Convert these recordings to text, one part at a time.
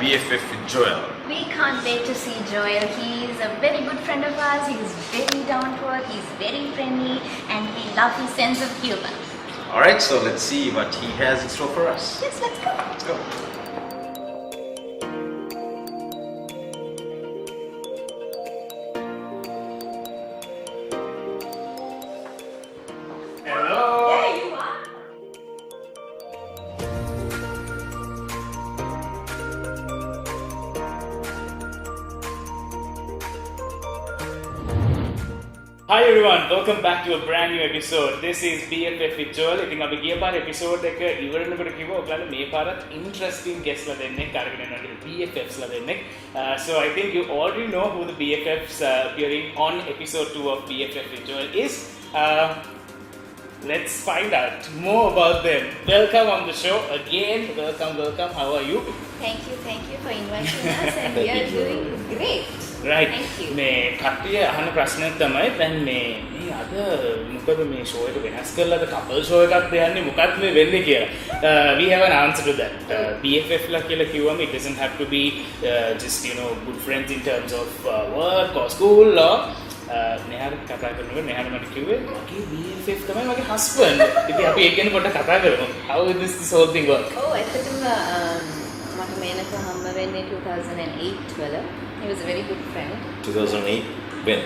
BFF with Joel. We can't wait to see Joel. He's a very good friend of ours. He's very down to earth. He's very friendly, and we love his sense of humor. Alright, so let's see what he has in store for us. Yes, let's go. Let's go. Hello. There you are. Hi everyone, welcome back to a brand new episode. This is BFF with Joel. ඉතින් අපි ගිය පාර episode එක ඉවරනකොට කිව්වා ඔයාලට මේ පාරත් interesting guest ලා දෙන්නෙක් අරගෙන යනවා BFFs ලා දෙන්නෙක්. So I think you already know who the BFFs appearing on episode 2 of BFF with Joel is. Let's find out more about them. Welcome on the show again. Welcome. How are you? Thank you for inviting us, and we are doing great. Right. Thank you. මේ කට්ටිය අහන ප්‍රශ්නයක් තමයි දැන් මේ අද මොකද මේ ෂෝ එක වෙනස් කරලාද කපල් ෂෝ එකක් දෙන්නේ මොකක්ද මේ වෙන්නේ කියලා. We have an answer to that. BFF ලා කියලා කිව්වම it doesn't have to be just good friends in terms of work or school or Nehar කතා කරනකොට नेहार මට කිව්වේ මගේ BFF තමයි මගේ husband. ඉතින් අපි ඒක ගැන පොඩ්ඩක් කතා කරමු. How is this whole thing work? ඇත්තටම මට මේනක හම්බ වෙන්නේ 2008 වල. He was a very good friend. 2008, when?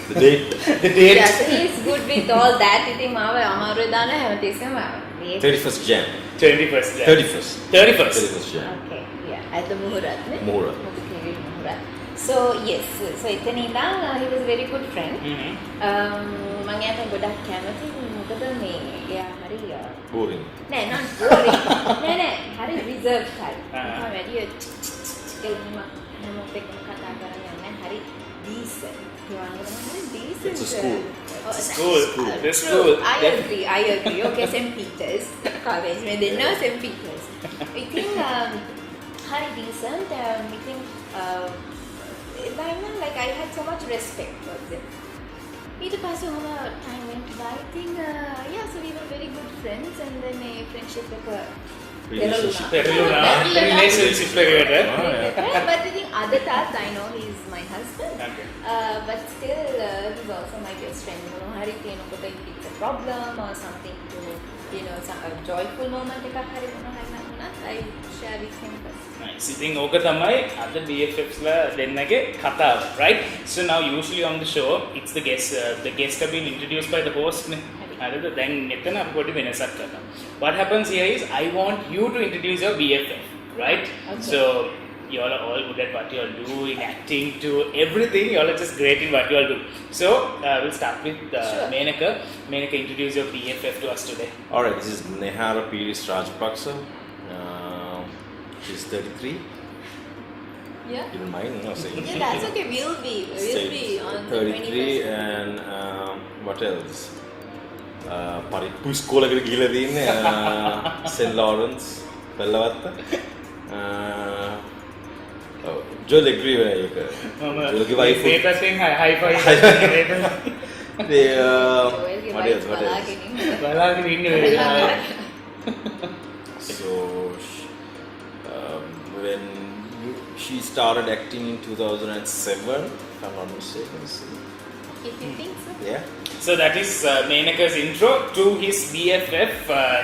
The date? The date? Yeah, so he's good with all that. ඉතින් මාව අමාරුවේ දාන හැමතිස්සෙම 31st Jan. 21st Jan. 31st. 31st Jan. Okay, yeah, at the Muhurat, ne? Muhurat. Muhurat. So yes, so එතන ඉඳන් he was a very good friend. මම යාට ගොඩක් කැමති මොකද මේ එයා හරි Boring. නෑ not boring. නෑ හරි reserved type. වැඩි කියලා මොකක්ද කතා කරන්නේ නැහැ හරි decent. It's a school. School. The school. I agree. Okay, St. Peter's College. When they know St. Peter's. I think very decent. I think like I had so much respect for them. ඊට පස්සේ ඔහම time went by. I think so we were very good friends, and then a friendship එක Relationship. Relationship but I think other times I know he's my husband. Okay. But still he's also my best friend. Hari kenokota if it's a problem or something to some a joyful moment එකක් හරි මොනවා හරි වුණත් I share with him first. Nice. ඉතින් ඕක තමයි අද BFFs ලා දෙන්නගේ කතාව, right? So now usually on the show it's the guests have been introduced by the host නේ. හරිද? දැන් මෙතන අපි පොඩි වෙනසක් කරනවා. What happens here is I want you to introduce your BFF, right? Okay. So you all are all good at what you all do, in acting to everything. You all are just great in what you all do. So we'll start with Sure. Menaka. Menaka, introduce your BFF to us today. Alright, this is Nehara Piris Rajapaksa. She's 33. Yeah. You don't mind? No, saying. Yeah, that's okay. We'll be on the 33 and what else? පරිප්පු ස්කෝලකට ගිහිල්ලා තියෙන්නේ Saint Lawrence Pelawatta. Joel agree with ඒක. Joelගේ wife. Papers thing high five. What else? බලාගෙන ඉන්න වෙලාව. So when she started acting in 2007, if I'm not mistaken. If you think so. Yeah. So that is Menaka's intro to his BFF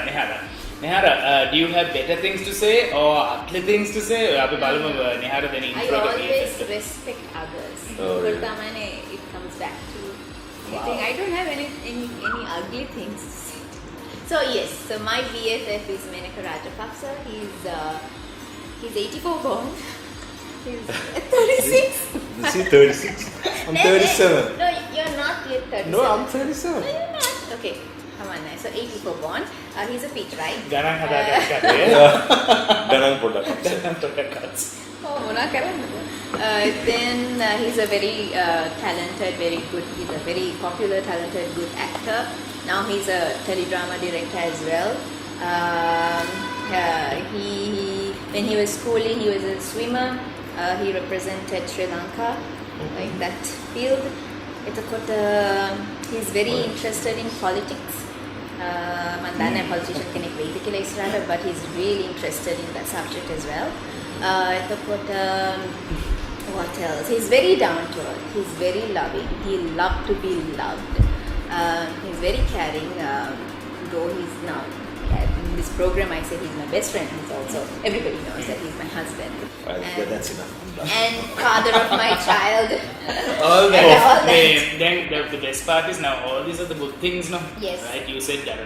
Nehara. Nehara, do you have better things to say or ugly things to say? අපි බලමු Nehara then I intro the always BFF. respect others. Oh, But yeah. it comes back to anything. I don't have any ugly things to say. So yes, so my BFF is Menaka Rajapaksa. He's 84 born. He's 36. This is 36. I'm 37. No, you're not yet 37. No, I'm 37. No, you're not. Okay, come on now. So 84 born. He's a Pete, right? ගණන් හදාගන්න කටේ. ගණන් පොඩ්ඩක්. Oh, මොනා කරන්නද? Then he's a very talented, very good. He's a very popular, talented, good actor. Now he's a teledrama director as well. When he was schooling, he was a swimmer. He represented Sri Lanka, like that field. He's very interested in politics. මම දන්නේ politician කෙනෙක් වෙයිද කියලා ඉස්සරහට, but he's really interested in that subject as well. එතකොට what else? He's very down to earth. He's very loving. He loved to be loved. He's very caring. Though he's now in this program, I say he's my best friend. He's also everybody knows that he's my husband. Well, that's enough. And father of my child. All And all that. that. Then the best part is now all these are the good things now. Yes. Right? You said that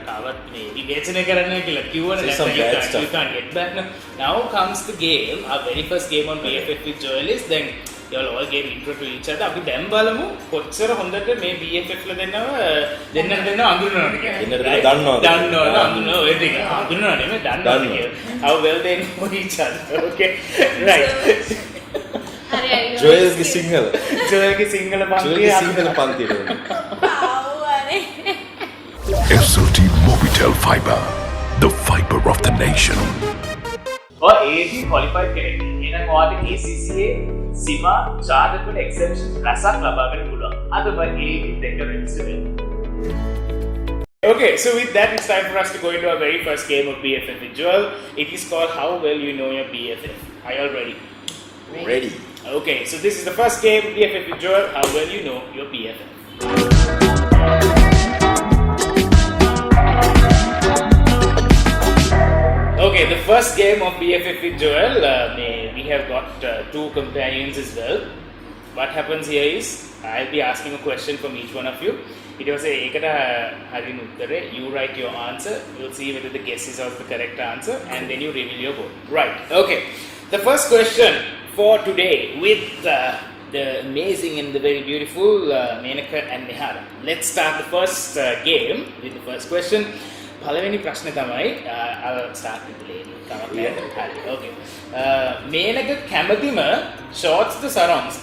විවේචනය කරන්න කියලා කිව්වනේ Say නැත්නම් some bad stuff. you can't get back now. Now comes the game. Our very first game on BFF with Joel is then you all gave intro to each other. අපි දැන් බලමු කොච්චර හොඳට මේ BFF ල දෙන්නව අඳුරනවද කියලා. දෙන්නට දන්නවද? දන්නවද අඳුරනවද ඔය ටික. අඳුරනව නෙමෙයි දන්නවද කියලා. How well they know each other. Okay. Right. හරි හරි. ජොයල්ගේ Sinhala. ජොයල්ගේ Sinhala ජොයල්ගේ Sinhala පන්තියට. ආවනේ. SLT Mobitel Fiber, the fiber of the nation. or AAT qualified කෙනෙක්. එහෙනම් ඔයාලට ACCA සීමා chartered වල exemption රසක් ලබා ගන්න පුළුවන්. අද ඔබ AAT එක register වෙන්න. Okay, so with that, it's time for us to go into our very first game of BFF with Joel. It is called How Well You Know Your BFF. Are you all ready? Ready. Okay, so this is the first game, BFF with Joel. How well you know your BFF. Okay, the first game of BFF with Joel, we have got two companions as well. What happens here is, I'll be asking a question from each one of you. It was you write your answer, we'll see whether the guess is also the correct answer, and then you reveal your vote. Right, okay. The first question for today with the amazing and the very beautiful Menaka and Nehara. Let's start the first game with the first question. පළවෙනි ප්‍රශ්නේ තමයි I'll start with the lady. කමක් නැහැ. හරි. Okay. Menaka කැමතිම shorts ද sarongs?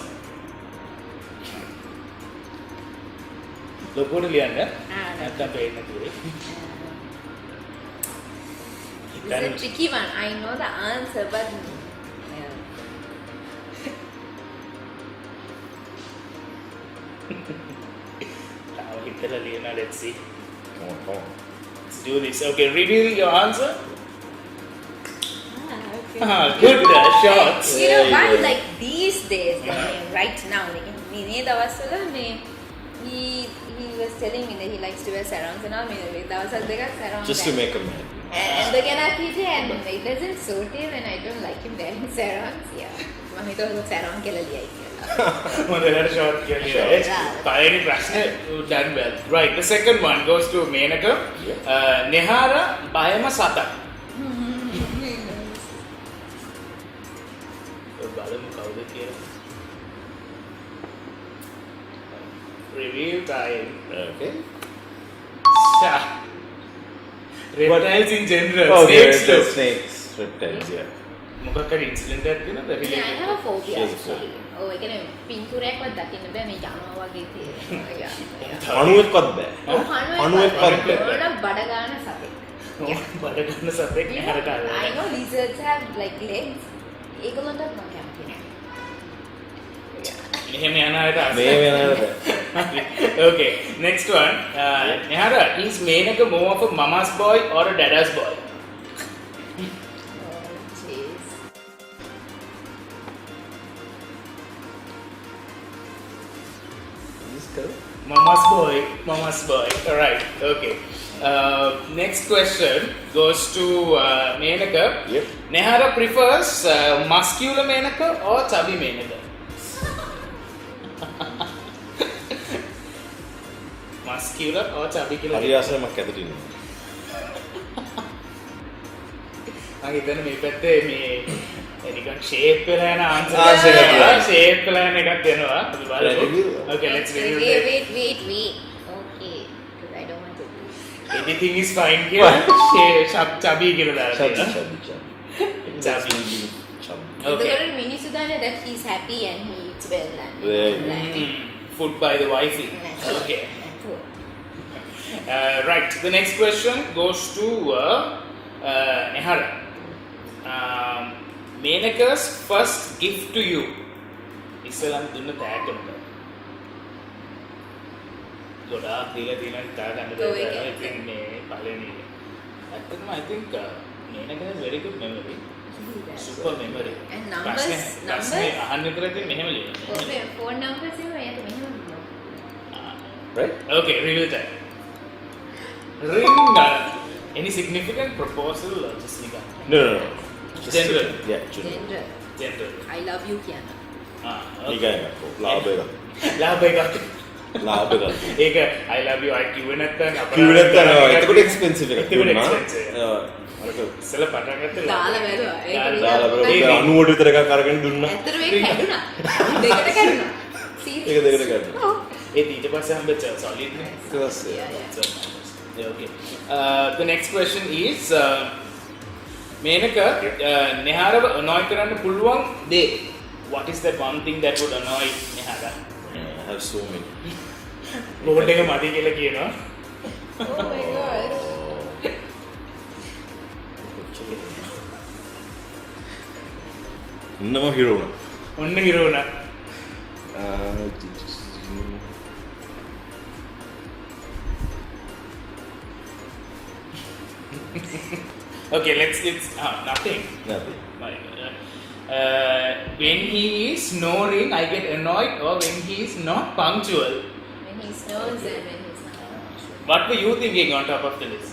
ලොකුට ලියන්න. නැත්තම් පේන්න නැතුවේ. It's a tricky one. I know the answer, but තාම හිතලා ලියන්න. Let's see. Come on, come on. Let's do this. Okay, reveal your answer. okay. Good shots. You know Very why? good. Like these days, right now, මේ දවස්වල මේ he was telling me that he likes to wear sarongs and all. මේ දවස් දෙකක් sarong. Just to make a man. And the Ganapiti, and it doesn't suit him, and I don't like him wearing sarongs. Yeah, මම හිතුවා sarong කියලා ලියයි කියලා. Another shot කියලා. පළවෙනි ප්‍රශ්නේ done well. Right, the second one goes to Menaka. Nehara bayama සතක්. බලමු කවුද කියලා. Reveal time. Okay. Reptiles in general. Okay, Snakes too. snakes, reptiles, yeah. මොකක් හරි incident එකක් තියෙනවද? Yeah, I have a phobia She has a actually. Oh, ඒ කියන්නේ පින්තූරයක්වත් දකින්න බෑ මේ යනවා වගේ තියෙනවා. Yeah. අණුවෙක්වත් බෑ. අණුවෙක්වත් බෑ. ඕන බඩ ගන්න සතෙක්. බඩ ගන්න සතෙක් You නහරට know, I ආවා. know lizards have like legs. ඒගොල්ලන්ටත් මම කැමති නෑ. මෙහෙම යන අයට මේ වෙනවද? Okay, next one. Nehara, is Menaka more of a mama's boy or a dada's boy? Oh, jeez. This girl? Mama's boy, mama's boy. Alright, okay. Next question goes to Menaka. Yep. Nehara prefers muscular Menaka or chubby Menaka? Muscular or chubby කියලා. හරි ආසමක් ඇතුළේ ඉන්නවා. මම හිතන්නේ මේ පැත්තේ මේ නිකන් shape වෙලා යන answer Answer එකක් එකක් තියෙනවා. shape වෙලා යන එකක් දෙනවා. අපි බලමු. Review. Okay, let's review Wait, that. wait. Okay, because I don't want to lose. Anything is fine කියලා. chubby කියලා දාලා Chubby, තියෙනවා. chubby, chubby. Chubby. Chubby. Okay. එතකොට මිනිස්සු දන්නේ that he's happy and he eats well and Very like, Food by the wifey. Okay. cool. Right. The next question goes to Nehara. Menaka's first gift to you. ඉස්සලම් දුන්න තෑග්ග මොකක්ද? ගොඩාක් දීලා තියෙනවා තෑග්ග ගන්න Go බැහැ. again. ඉතින් මේ පළවෙනි ඇත්තටම I think Menaka has very good memory. actually that. super memory. And numbers. ප්‍රශ්නේ අහන්න විතර තියෙන මෙහෙම ලියන්න. Okay, phone numbers එහෙම එයාට මෙහෙම Right? Okay, reveal time. Ring. Any significant proposal or just නිකන්? No. Just General. Yeah, general. general. General. I love you කියන. නිකන් ලාභ එකක්. ලාභ එකක්. ලාභ එකක්. ඒක I love you I කිව්වේ නැත්නම් අපරාධ. කිව්වේ නැත්නම් එතකොට expensive එකක්. එතකොට දුන්නා. expensive. අරක ඉස්සෙල්ලා පටන් ගත්තා. දාලා බැලුවා. ඒක දාලා බලලා 90ට විතර එකක් අරගෙන දුන්නා. ඇත්තට මේක කැඩුනා. දෙකට කැඩුනා. ඒක දෙකට ගන්න. ඔව්. ඒ ඊට පස්සේ හම්බෙච්ච solid නේ. ඊට පස්සේ Yeah, yeah. So, yeah, okay. The next question is Menaka Nehara annoy කරන්න පුළුවන් දේ. What is that one thing that would annoy Nehara? I have so many. Board එක මදි කියලා කියනවා. Oh my god. ඉන්නම හිර වුණා. ඔන්න හිර වුණා. Okay, let's nothing. Nothing. When he is snoring, I get annoyed, or when he is not punctual. When he snores and when he's not. What were you thinking on top of the list?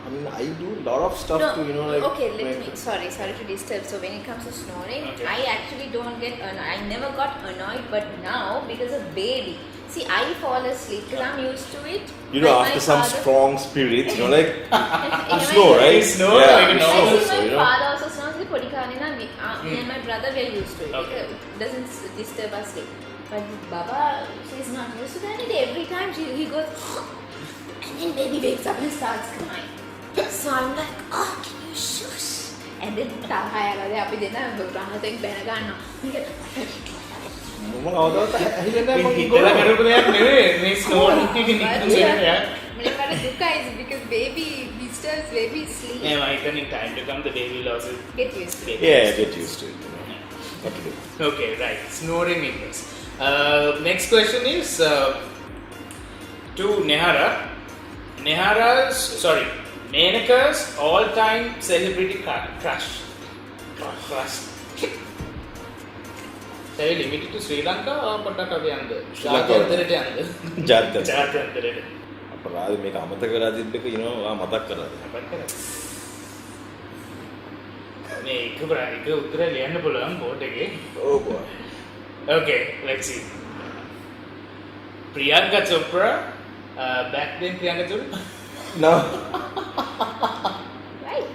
I mean, I do a lot of stuff to, you know, like. okay, let make- me. Sorry to disturb. So when it comes to snoring, Okay. I actually don't get annoyed. I never got annoyed, but now because of baby, see, I fall asleep because I'm used to it. You know, Like after my some father- strong spirits, you know, like. In You my- snore, right? You snore Yeah, like a you normal- snore, I so, see you my know. father also snores. The podi kaane na, me and my brother were used to it. Okay. It doesn't disturb us sleep. But Baba, she's not used to that. And every time he goes, and then baby wakes up and starts crying. So I'm like, oh, can you shush? And then තරහා යනවා. අපි දෙන්න රහතෙන් බැන ගන්නවා. මම කවදාවත් ඇහිලා නැහැ මම හිතලා කරපු දෙයක් නෙවෙයි මේ snoring එක නිකන් දෙයක්. මට දුකයි because baby disturbs baby sleep. Yeah, I think in time to come the baby will also Get used to it. Yeah, get used to it. You know. What to do? Okay, right. Snoring in this. Next question is to Nehara. Menaka's all-time celebrity crush. Crush. Are you limited to Sri Lanka or Patakavi and Sri Lanka. ජාත්‍යන්තර. Jatyantarade. අපරාධ මේක අමතක කරලා තිබ්බක you know මතක් කරලා. මේ එක උත්තර ලියන්න පුළුවන් බෝඩ් එකේ. Oh boy. Okay, let's see. Priyanka Chopra, back then Priyanka Chopra. No. Right?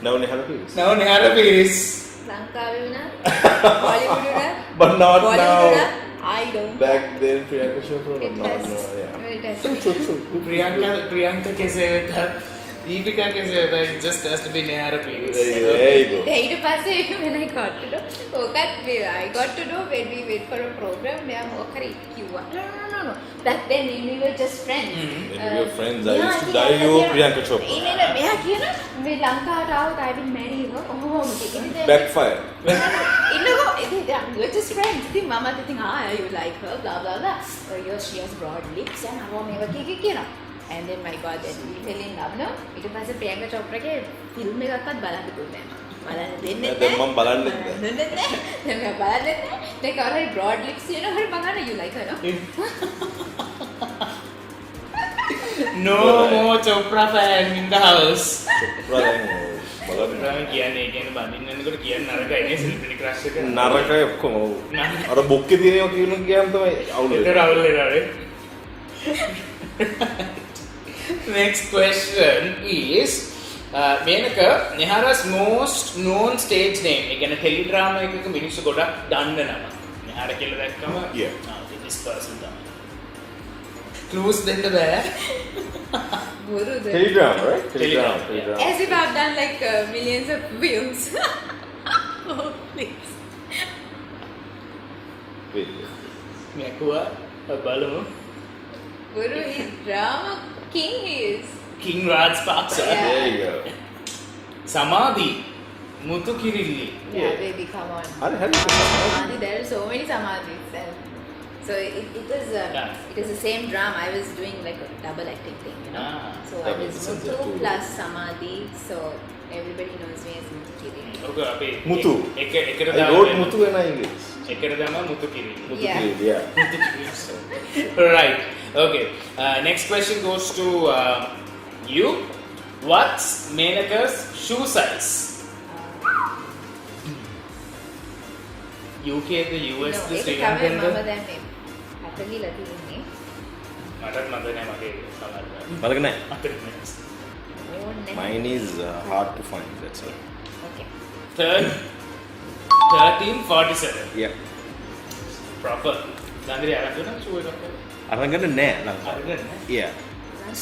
Now Nehara Pires. Now Nehara Pires. ලංකාවේ වුණා බොලිවුඩ් වුණා But not බොලිවුඩ් now. වුණා I don't Back then Priyanka Chopra it but not has, now. Yeah. it has Priyanka कैसे था? Deepika कैसे था? It just has to be Nehara Pires. There you go. ඊට පස්සේ when I got to know ඕකත් I got to know when we went for a program මෙයා මොකක් හරි කිව්වා no back then we were just friends Mhm. When we were friends, I used to die you Priyanka Chopra. ඉන්නේ මෙයා කියන මේ ලංකාවට ආවොත් I will marry you ඔහොම ඉතින් Backfire. ඉන්නකෝ ඉතින් we were just friends ඉතින් මමත් ඉතින් you like her blah blah blah she has broad lips and අරව මේවා කියනවා and then my god then we fell in love no ඊට පස්සේ ප්‍රියංකා චෝප්‍රාගේ ෆිල්ම් එකක්වත් බලන්න දුන්නේ නැහැ බලන්න දෙන්නේ දැන් මම බලන්නෙත් නැහැ. දෙන්නේ නැහැ දැන් මම බලන්නේ නැහැ දැන් කවුරුහරි broad lips කියනවා හරි මං අහන you like her no No more Chopra fan in the house. Chopra දැන් බලන්න. Chopra කියන්නේ බඳින්න යනකොට කියන්නේ නරකයි නේ celebrity crush එක. නරකයි ඔක්කොම. අර බොක්කේ තියෙනවා කියන ගියාම තමයි අවුල ඒක වෙන්නේ. රවුල් වෙනවා. Next question is Menaka Nehara's most known stage name. ඒ කියන්නේ ටෙලිඩ්‍රාමා එකක මිනිස්සු ගොඩක් දන්න නම. Nehara කියලා දැක්කම Yeah. this person තමයි. Clues දෙන්න බෑ. ගුරුද Telegram, right? Telegram, Telegram. as if I've done like millions of films oh please Wait. මැකුවා බලමු. Guru is drama king he is King Raj Paksa. Yeah. There you go. Samadhi. Muthu Kirilli. yeah baby come on හරි හරි. Samadhi, there are so many Samadhis and so it was Yeah. it was the same drama I was doing like a double acting thing you know Ah, so I double was sense of Muthu two. plus Samadhi so everybody knows me as Muthu Kiri. ඔක අපේ Muthu. එකට I wrote Muthu in English. එකට දාම මුතු කිරි. Muthu Yeah. Kiri, yeah. Right. Okay. Next question goes to you. What's Menaka's shoe size? UK, the US, the Sri ඒක තමයි Lankan. මම දැන් මේ අතලිලා තියෙන්නේ. මටත් මතක නෑ මගේ සමහර මතක නැහැ. මතක නෑ. ඕනේ. Mine is hard to find, that's all. Okay. Third, 1347. Yeah. Proper. Landri අරන් දුන්නා shoe එකක්. අරන් ගන්න නැහැ ලංකාවේ. අරන් ගන්න නෑ? Yeah.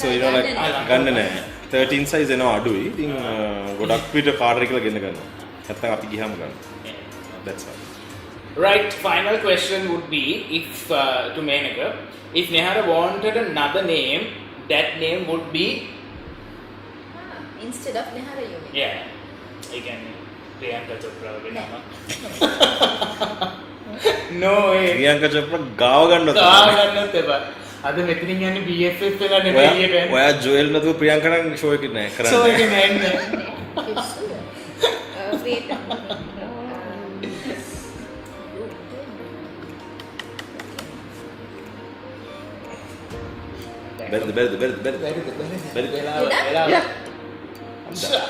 So you know like ගන්න ගන්න නැහැ. 13 size එනවා අඩුයි. ඉතින් ගොඩක් පිට කාඩර් එකල ගෙන්න ගන්නවා. නැත්තම් අපි ගියාම ගන්න. That's all. Right, final question would be if to Menaka, if Nehara wanted another name, that name would be Instead of Nehara you mean? yeah. Again, Priyanka Chopra will No. No way. Priyanka Chopra ගාව ගන්නවත් ගන්නත් එපා. අද මෙතනින් යන්නේ BFF එක නෙමෙයි ඊට. ඔයා ජොයල් නැතුව ප්‍රියංකා නම් ෂෝ එකේ නෑ කරන්නේ. So ඒක නෑනේ. Wait. බැරිද. වෙලාව Yeah. වෙලාව. Sure.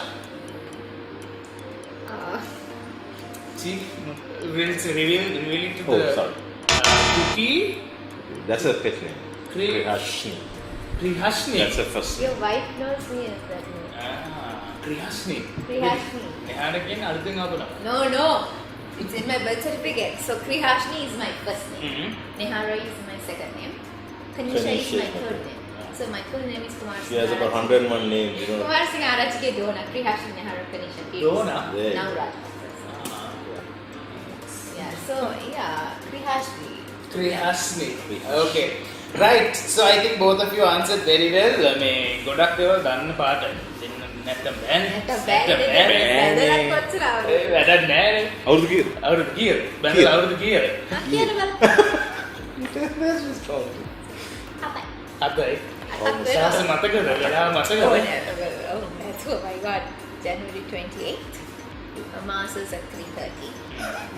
See, reveal it to Oh, the sorry. cookie. That's a pet name. Pri- Prihashni. Prihashni. That's a first name. Your wife knows me as that name. Prihashni. Krihashni. එහාට කියන්නේ අලුතෙන් ආපු නම. No. It's in my birth certificate. So Krihashni is my first name. Mhm. Nehara is my second name. Kanisha is Kanisha my is my third name. So my full name is Kumar She has about 101 names, you know. Kumar Singh Arachke Dona. Krihashni Nehara Kanisha. It's Dona? Yeah. Now Raj. Yeah. So yeah, Krihashni. Prihashni. Okay. Right. So I think both of you answered very well. මේ ගොඩක් ඒවා ගන්න පාට. දෙන්න නැත්තම් බෑනේ. නැත්නම් බෑනේ. බැලලා කොච්චර ආවද? වැඩක් නෑනේ. අවුරුදු කීයද? අවුරුදු කීයද? බැලලා අවුරුදු කීයද? කියන බලන්න. හතයි. හතයි. සාස මතකද? වෙලාව Oh, මතකද? oh my god. January 28th. Masters at 3:30.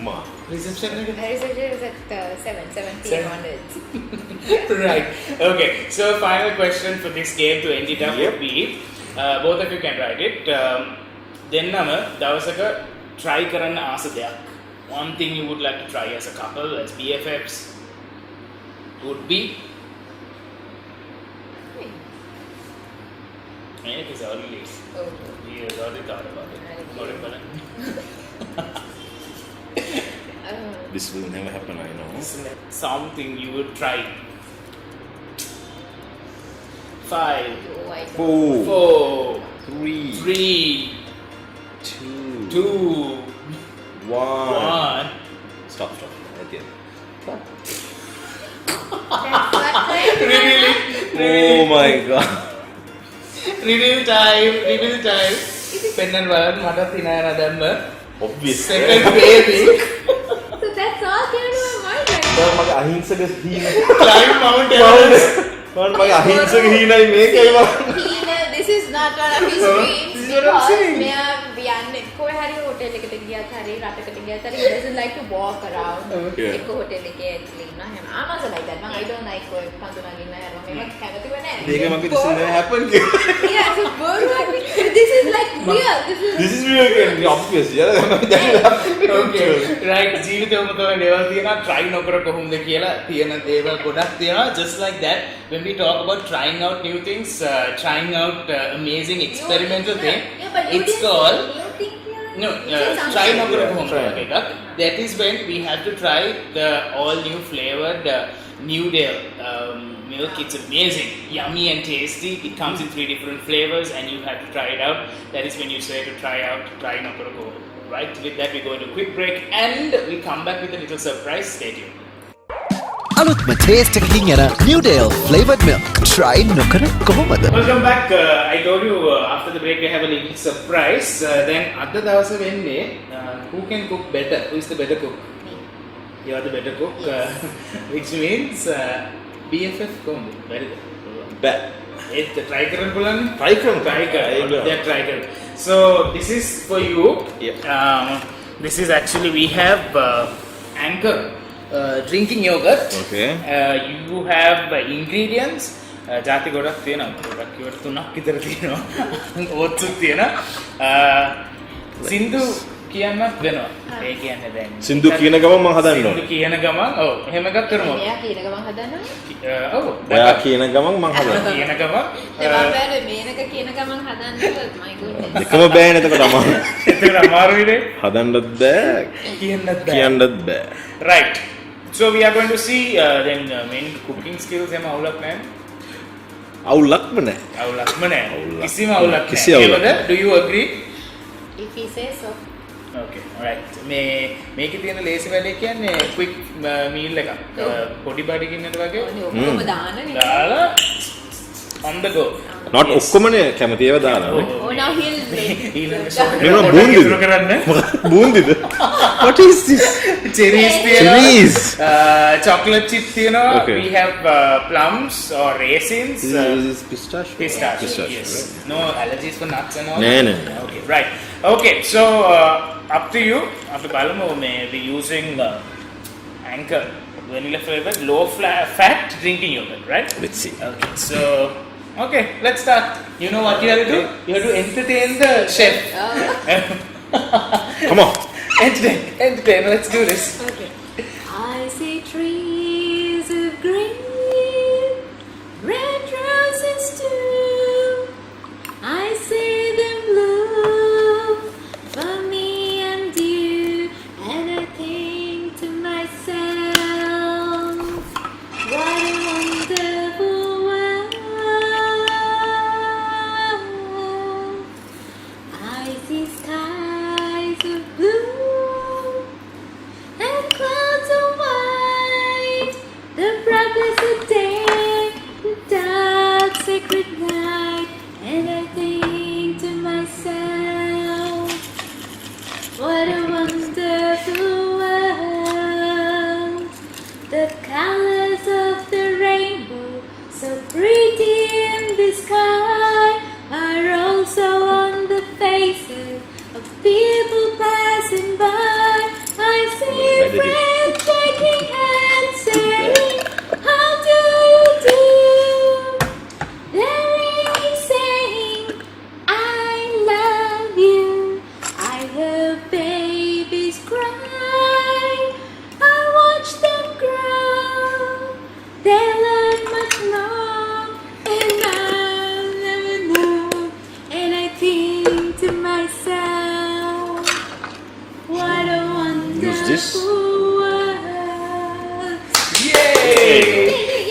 මා. Reception එක? Reception is at 7 p.m. onwards. Right. Okay. So final question for this game to end it up Yep. would be, both of you can write it. දෙන්නම දවසක try කරන්න ආස දෙයක්. One thing you would like to try as a couple, as BFFs, would be. It is already. Oh. We have already thought about it. Already බලන්න. This will never happen, I know. Something you would try. 5, Oh, I 4, 4, 3, 3, 2, 2, 1. 1. Stop. At the end. That's what time. Really? Oh my god. Reveal time. Pennan වලට මට තිනාන දැම්ම. Obvious. Second baby. So that's all came to my mind right දැන් මගේ අහිංසක හීන. Climb Mount Everest. මම මගේ අහිංසක හීනයි මේකයි මම. This is not one of his No, dreams this is what I'm because saying. මෙයා යන්නේ කොහේ හරි හෝටල් එකකට ගියත් හරි රටකට ගියත් හරි he doesn't like to walk around. Yeah. එක්ක හෝටල් එකේ ඇතුලේ ඉන්නවා හැම. I'm also like that. I don't like ඔය කඳුනගින්න යනවා. මේක කැමතිව නැහැ. මේක මගේ this will never happen කියලා. Yeah, so බොරුවක්. This is like real. This is real again. Obvious. Okay. Right. ජීවිතේම තමයි දේවල් තියෙනවා try නොකර කොහොමද කියලා තියෙන දේවල් ගොඩක් තියෙනවා. Just like that, when we talk about trying out new things, trying out amazing experimental thing, it's called no, try not to home. Okay, that is when we have to try the all new flavored New Dale milk. It's amazing, yummy and tasty. It comes in 3 different flavors, and you have to try it out. That is when you say to try not to go. Right. With that, we go into a quick break, and we come back with a little surprise. Stay tuned. අලුත්ම taste එකකින් යන New Dale flavored milk try නොකර කොහොමද? Welcome back. I told you after the break we have a little surprise. Then අද දවසේ වෙන්නේ who can cook better? Who is the better cook? You are the better cook, which means BFF කොහොමද? Very good. බෑ. ඒත් try කරන්න පුළුවන්. Try කරමු. try Try කරමු. කරන්න. So this is for you. Yep. This is actually we have Anchor drinking yogurt. Okay. You have ingredients. ජාති ගොඩක් තියෙනවා. ගොඩක් කිව්වට තුනක් විතර තියෙනවා. ඕට්ස් තියෙනවා. සින්දු කියන්නත් වෙනවා. ඒ කියන්නේ දැන්. සින්දු කියන ගමන් මම හදන්න සින්දු ඕනේ. කියන ගමන් ඔව් එහෙම එකක් කරමු. එයා කියන ගමන් හදන්නවනේ. ඔව්. ඔයා කියන ගමන් මම හදන්න. කියන ගමන් ඒවා බෑනේ මේනක කියන ගමන් හදන්නත් my goodness. එකම බෑනේ එතකොට අමාරු. එතන අමාරුයිනේ. හදන්නත් බෑ. කියන්නත් බෑ. කියන්නත් බෑ. Right. So we are going to see then main cooking skills එහෙම අවුලක් නැහැ. අවුලක්ම නෑ. අවුලක්ම නැහැ. අවුලක්. කිසිම අවුලක් කිසි නැහැ. අවුලක් ඒවද? Do you agree? If he says so. Okay. Alright. මේකේ තියෙන ලේසි වැඩේ කියන්නේ quick meal එකක්. පොඩි බඩ ගින්නට වගේ ඕනේ ඔක්කොම දාන්නනේ. දාලා on the go. not ඔක්කොමනේ කැමති ඒවා දානවා. Oh now he'll මෙන්න බූන්දිද? බූන්දිද? What is this? Cherries Cherries. Chocolate chip තියෙනවා. Okay. We have plums or raisins. This is pistachio. Pistachio. Pistachio, Yes. right? No allergies for nuts and all. No. Okay. Right. Okay. So up to you. After Balamu may be using Anchor vanilla flavored low fat drinking yogurt, right? Let's see. Okay. So okay, let's start. You know what you have to do? You have to entertain the chef. Come on. Entertain. Let's do this. Okay. I see trees of green, red roses too. I see them bloom for me and you, and I think to myself, what a wonderful world. I see skies of blue and clouds of white, the bright blessed day, the dark sacred night, and I think to myself, what a wonderful world. The colors of the rainbow, so pretty in the sky, are also on the faces of people passing by. I see friends shaking hands, saying, how do you do? They're really saying, I love you. I hear babies cry. I watch them grow. They learn much more, and I'll never know. And I think to myself, what a this? wonderful world. Yay!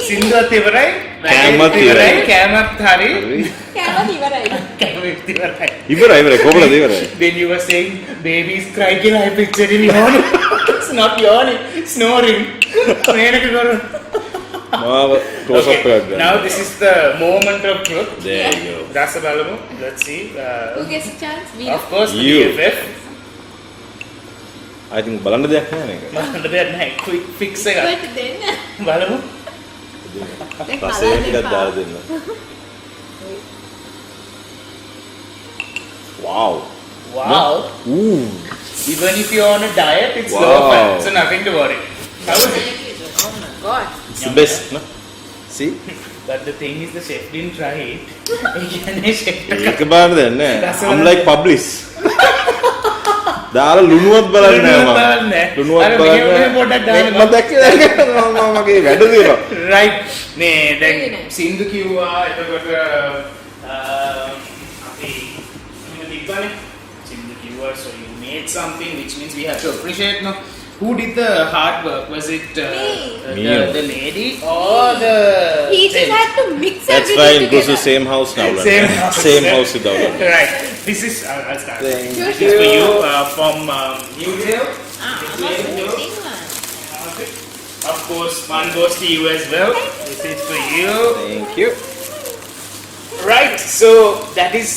සින්දුවත් ඉවරයි. කෑමත් ඉවරයි. කෑමත් හරි. කෑමත් ඉවරයි. කෑමත් ඉවරයි. ඉවරයි කොහොමද ඉවරයි? When you were saying babies cry කියලා I pictured in yawning. It's not yawning, snoring. Menaka කරු. මාව close up එකක් ගන්න. Now this is the moment of truth. There you go. රස බලමු. Let's see. Who gets a chance? Of course the You. BFF. I think බලන්න දෙයක් නැහැ නේද? බලන්න දෙයක් නැහැ. Quick fix එක. But then, බලමු. රසය ටිකක් දාලා දෙන්න. Wow. Wow. Ooh. Even if you're on a diet, it's Wow. low fat, so nothing to worry. How is it? oh my god. It's the best, no? See? But the thing is, the chef didn't try it. ඒ කියන්නේ chef එක ඒක බලන්න දෙයක් නැහැ. රස I'm බලන්න. like publish. දාලා ලුණුවත් බලන්නේ නැහැ ලුණුවත් මම. බලන්නේ. ලුණුවත් අර බලන්නේ. මෙහෙම පොඩ්ඩක් දාන්න මම දැක්කේ මම මගේ වැඩ දිනවා. right නේ දැන් Very nice. සින්දු කිව්වා එතකොට අපි තිබ්බනේ සින්දු කිව්වා so you made something which means we have to appreciate no who did the hard work was it Me. the lady or the He just chef? had to mix That's everything fine. Goes to together. same house now. Same house. Same house with our. Right this is I'll start Thank this is for you from New Delhi. Ah, I'm not mixing one. Okay. Of course, one goes to you as well. This is for you. Thank you. Right, so that is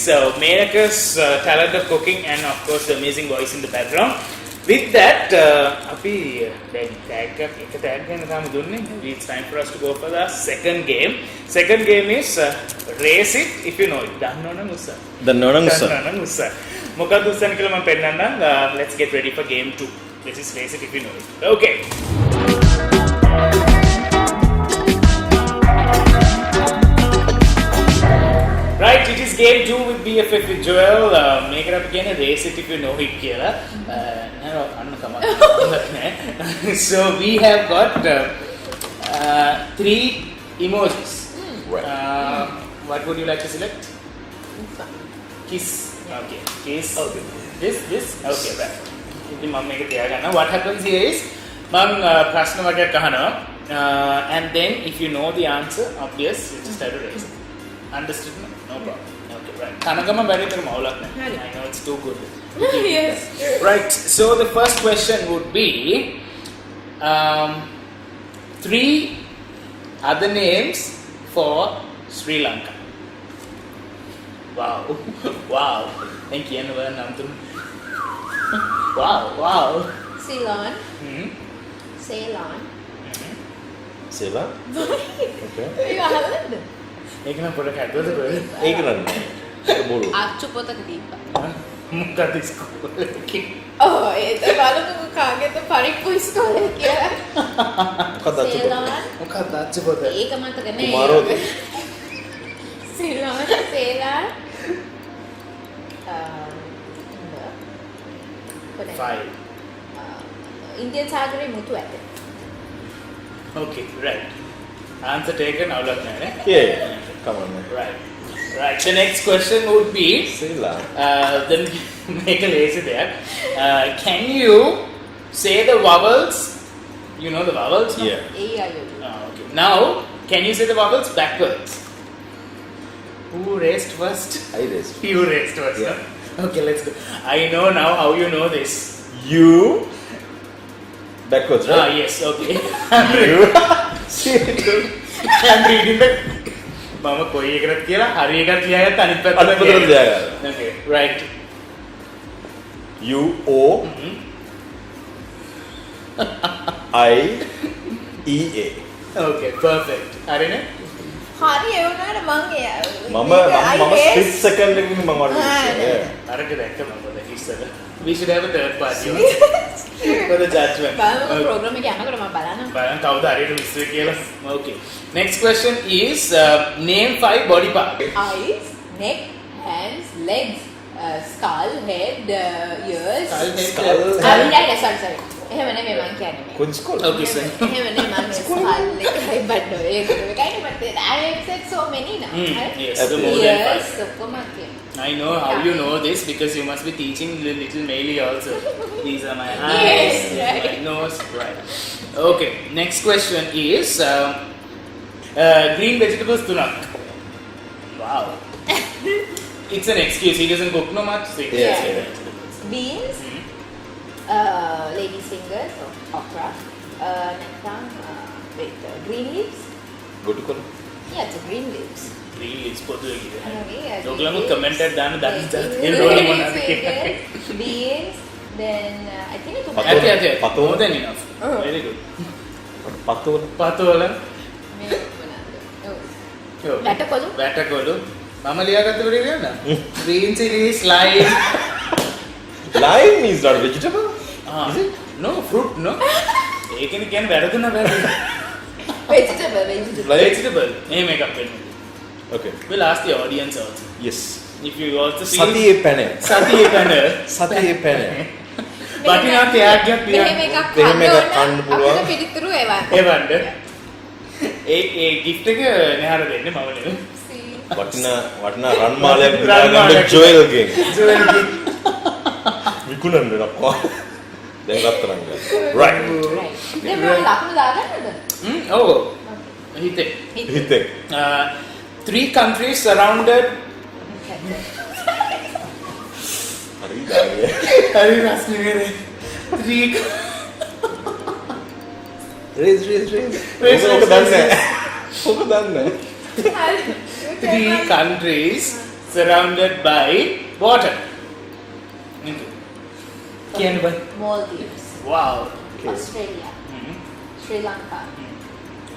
Menaka's talent of cooking and of course the amazing voice in the background. with that, අපි දැන් tag එක tag ගැන තමයි දුන්නේ. It's time for us to go for the second game. Second game is race it if you know it. දන්නවනම් උත්සාහ. දන්නවනම් උත්සාහ. දන්නවනම් උත්සාහ. මොකක්ද උත්සාහනේ කියලා මම පෙන්නන්නම්. Let's get ready for game 2. This is race it if you know it. Okay. Right, it is game 2 with BFF with Joel. Make it up again and race it if you know it කියලා. So we have got 3 emojis. Right. What would you like to select? Kiss. Okay. Kiss. Okay. This. Okay, right. ඉතින් මම මේක තියාගන්නවා. What happens here is මම ප්‍රශ්න වගේක් අහනවා. And then if you know the answer, obvious, you just have to raise it. Understood? No problem. Okay, right. කනගම බැරි තර මවුලක් නැහැ. I know it's too good. Yes. Right. So the first question would be 3 other names for Sri Lanka. Wow. Wow. Thank you. Wow. Ceylon. Hmm. Ceylon. සේලා. Okay. ඒක අහන්නද? ඒක නම් පොඩක් හදුවද බෑ. ඒක නන්නේ. බොරු. ආච්චු පොතක දීපා. මොකද ඉස්කෝලේ. ඔව් ඒක බලමු කාගේද පරිප්පු ඉස්කෝලේ කියලා. මොකක්ද අච්චු පොත? Ceylon. මොකක්ද අච්චු පොත? ඒක මතක නෑ. කුමාරෝද? Ceylon. Ceylon. 5. ඉන්දියන් සාගරේ මුතු ඇත. Okay, right. Answer taken. අවුලක් නැහැ නේ. Yeah. Come on. Man. Right. Right. The next question would be සේලා. then make a lazy there. Can you say the vowels? You know the vowels? No? Yeah. A අයෝ. Okay. Now, can you say the vowels backwards? Who raised first? I raised. You raised first. Yeah. No? Okay, let's go. I know now how you know this. You. Backwards, right? Yes. Okay. You. I'm reading the. මම කොයි එකකට කියලා හරි එකක් ලියාගත්ත අනිත් පැත්තට අනිත් පැත්තට ලියාගන්න. Okay, right. U O I E A. Okay, perfect. හරිනේ? හරි ඒ වුණාට මම මම split second එකකින් මම වඩේ. අරක දැක්කම මොකද ඉස්සර. We should have a third party for the judgment. බලමු ප්‍රෝග්‍රෑම් එක යනකොට මම බලන්න. බලන්න කවුද හරියට විශ්ව කියලා. Okay. Next question is name 5 body parts. Eyes, neck, hands, legs, skull, head, ears. Skull, sorry. එහෙම නෙමෙයි මං කියන්නේ. කොයි ස්කෝල්? Okay, sir. එහෙම නෙමෙයි මං skull එකයි බඩ ඒක kind but I have said so many now. Yes, the more than 5. Yes, ඔක්කොම කියනවා. I know how you know this because you must be teaching the little Meili also. These are my eyes, Yes, this is right. my nose, right. Okay, next question is green vegetables tunak. Wow. It's an excuse, he doesn't cook no much. So it's Yes, yeah. yeah. Beans, lady's fingers or okra, නැත්නම් green leaves. Go to call. Yeah, it's a green leaves. Green leaves පොදුවේ කිව්වේ. Okay, ඔයගොල්ලෝ comment එකක් දාන්න දන්න green ඒගොල්ලෝ මොනවද කියලා. leaves, beans, then I think it's Pato- Okay. Pato- More than enough. Oh. Very good. පතෝල. පතෝල. මේ මොනවාද? ඔව්. වැටකොළු. වැටකොළු. මම ලියාගත්ත විදිහ කියන්න. Green chilies, lime. Lime is not a vegetable. Is it? No, fruit, no. ඒකනේ කියන්නේ වැරදුනා වැරදි. Vegetable. Vegetable. එහෙම එකක් වෙන්න. Okay. We'll ask the audience also. Yes. If you also see සතියේ පැන. සතියේ පැන. සතියේ පැන. වටිනා ත්‍යාගයක් මෙහෙම තියන්න. එකක් මෙහෙම එකක් කන්න කන්න පුළුවන්. අපිට පිළිතුරු එවන්න. එවන්න. ඒ gift එක නහර දෙන්නේ මම නෙවෙයි. වටිනා රන් මාලයක් රන් දාගන්න මාලයක්. ජොයල්ගෙන්. Joel gift. විකුණන්න නක්වා. දැන් රත්තරන් ගන්න. Right. Right. දැන් මම ලකුණු දාගන්නද? ඔව්. හිතේ. හිතේ. 3 countries surrounded. හරි දාන්නේ. හරි රස්නේ. 3 රේස්. ඔක දන්නේ. ඔක දන්නේ. 3 countries surrounded by water. කියන්න බෑ. Maldives, Wow. Australia, Mhm. Sri Lanka,